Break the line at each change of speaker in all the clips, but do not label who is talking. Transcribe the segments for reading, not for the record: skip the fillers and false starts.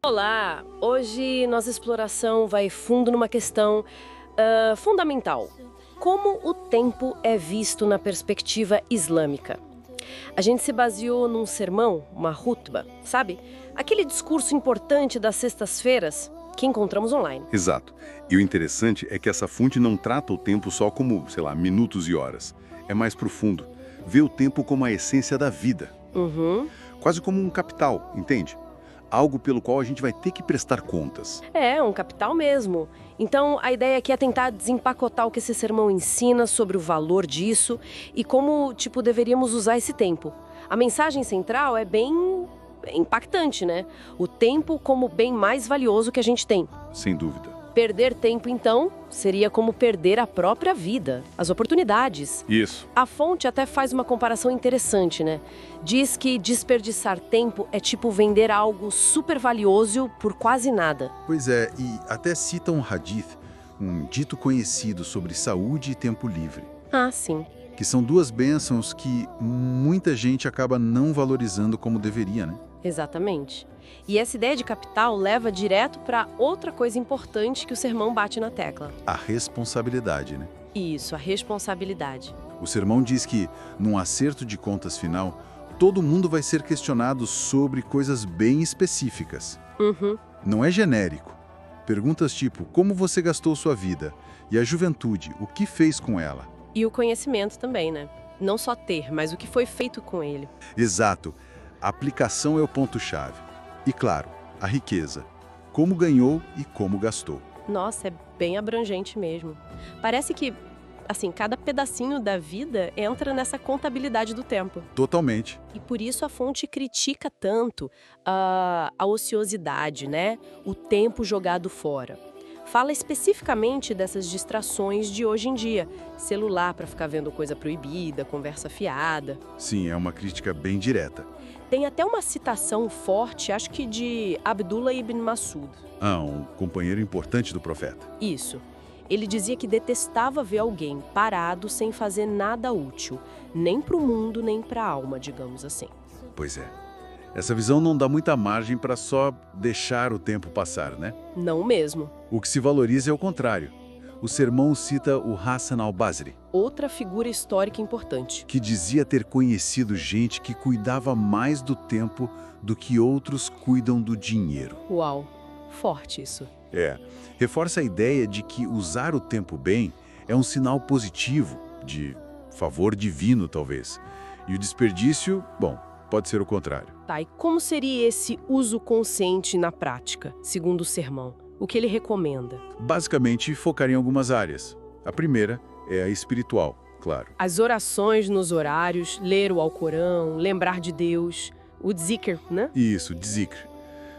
Olá! Hoje nossa exploração vai fundo numa questão fundamental. Como o tempo é visto na perspectiva islâmica? A gente se baseou num sermão, uma hutba, sabe? Aquele discurso importante das sextas-feiras que encontramos online.
Exato. E o interessante é que essa fonte não trata o tempo só como, sei lá, minutos e horas. É mais profundo. Vê o tempo como a essência da vida.
Uhum.
Quase como um capital, entende? Algo pelo qual a gente vai ter que prestar contas.
É, um capital mesmo. Então, a ideia aqui é tentar desempacotar o que esse sermão ensina sobre o valor disso e como, deveríamos usar esse tempo. A mensagem central é bem impactante, né? O tempo como o bem mais valioso que a gente tem.
Sem dúvida.
Perder tempo, então, seria como perder a própria vida, as oportunidades.
Isso.
A fonte até faz uma comparação interessante, né? Diz que desperdiçar tempo é tipo vender algo super valioso por quase nada.
Pois é, e até cita um hadith, um dito conhecido sobre saúde e tempo livre,
Ah, sim.
que são duas bênçãos que muita gente acaba não valorizando como deveria, né?
Exatamente. E essa ideia de capital leva direto para outra coisa importante que o sermão bate na tecla.
A responsabilidade, né?
Isso, a responsabilidade.
O sermão diz que, num acerto de contas final, todo mundo vai ser questionado sobre coisas bem específicas.
Uhum.
Não é genérico. Perguntas tipo, como você gastou sua vida? E a juventude, o que fez com ela?
E o conhecimento também, né? Não só ter, mas o que foi feito com ele.
Exato. A aplicação é o ponto-chave. E claro, a riqueza. Como ganhou e como gastou.
Nossa, é bem abrangente mesmo. Parece que, cada pedacinho da vida entra nessa contabilidade do tempo.
Totalmente.
E por isso a fonte critica tanto a ociosidade, né? O tempo jogado fora. Fala especificamente dessas distrações de hoje em dia. Celular para ficar vendo coisa proibida, conversa fiada.
Sim, é uma crítica bem direta.
Tem até uma citação forte, acho que de Abdullah ibn Mas'ud.
Ah, um companheiro importante do profeta.
Isso. Ele dizia que detestava ver alguém parado sem fazer nada útil, nem para o mundo, nem para a alma, digamos assim.
Pois é. Essa visão não dá muita margem para só deixar o tempo passar, né?
Não mesmo.
O que se valoriza é o contrário. O sermão cita o Hassan al-Basri,
Outra figura histórica importante.
que dizia ter conhecido gente que cuidava mais do tempo do que outros cuidam do dinheiro.
Uau, forte isso.
Reforça a ideia de que usar o tempo bem é um sinal positivo, de favor divino, talvez. E o desperdício, bom, pode ser o contrário.
Tá, e como seria esse uso consciente na prática, segundo o sermão? O que ele recomenda?
Basicamente, focar em algumas áreas. A primeira é a espiritual, claro.
As orações nos horários, ler o Alcorão, lembrar de Deus, o dzikr, né?
Isso, dzikr.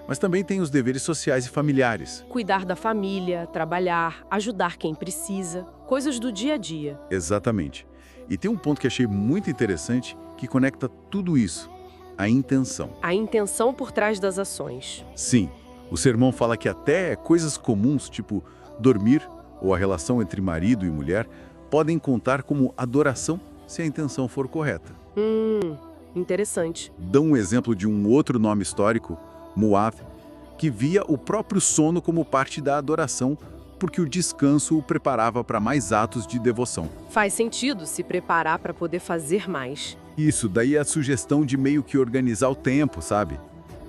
Mas também tem os deveres sociais e familiares.
Cuidar da família, trabalhar, ajudar quem precisa, coisas do dia a dia.
Exatamente. E tem um ponto que achei muito interessante que conecta tudo isso. A intenção.
A intenção por trás das ações.
Sim, o sermão fala que até coisas comuns, tipo dormir ou a relação entre marido e mulher, podem contar como adoração se a intenção for correta.
Interessante.
Dão um exemplo de um outro nome histórico, Muad, que via o próprio sono como parte da adoração, porque o descanso o preparava para mais atos de devoção.
Faz sentido se preparar para poder fazer mais.
Isso, daí a sugestão de meio que organizar o tempo, sabe?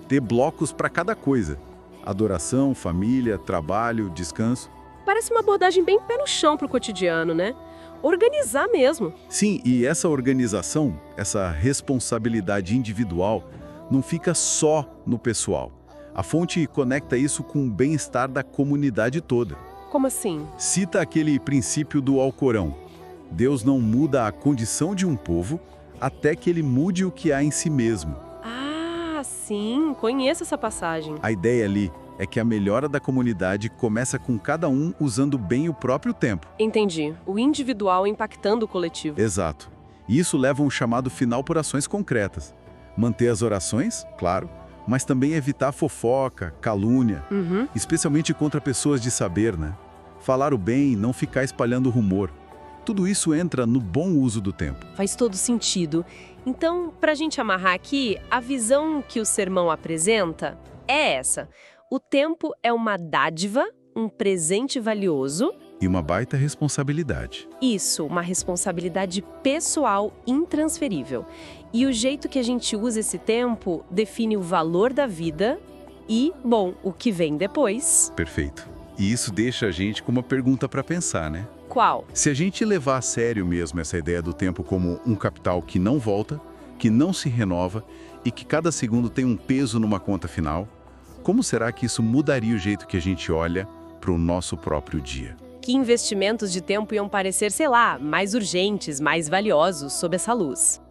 Ter blocos para cada coisa. Adoração, família, trabalho, descanso.
Parece uma abordagem bem pé no chão pro cotidiano, né? Organizar mesmo.
Sim, e essa organização, essa responsabilidade individual, não fica só no pessoal. A fonte conecta isso com o bem-estar da comunidade toda.
Como assim?
Cita aquele princípio do Alcorão. Deus não muda a condição de um povo até que ele mude o que há em si mesmo.
Ah, sim, conheço essa passagem.
A ideia ali é que a melhora da comunidade começa com cada um usando bem o próprio tempo.
Entendi. O individual impactando o coletivo.
Exato. E isso leva a um chamado final por ações concretas. Manter as orações, claro, mas também evitar fofoca, calúnia, especialmente contra pessoas de saber, né? Falar o bem, não ficar espalhando rumor. Tudo isso entra no bom uso do tempo.
Faz todo sentido. Então, pra gente amarrar aqui, a visão que o sermão apresenta é essa. O tempo é uma dádiva, um presente valioso.
E uma baita responsabilidade.
Isso, uma responsabilidade pessoal intransferível. E o jeito que a gente usa esse tempo define o valor da vida e, bom, o que vem depois.
Perfeito. E isso deixa a gente com uma pergunta para pensar, né?
Qual?
Se a gente levar a sério mesmo essa ideia do tempo como um capital que não volta, que não se renova e que cada segundo tem um peso numa conta final, como será que isso mudaria o jeito que a gente olha para o nosso próprio dia?
Que investimentos de tempo iam parecer, sei lá, mais urgentes, mais valiosos sob essa luz?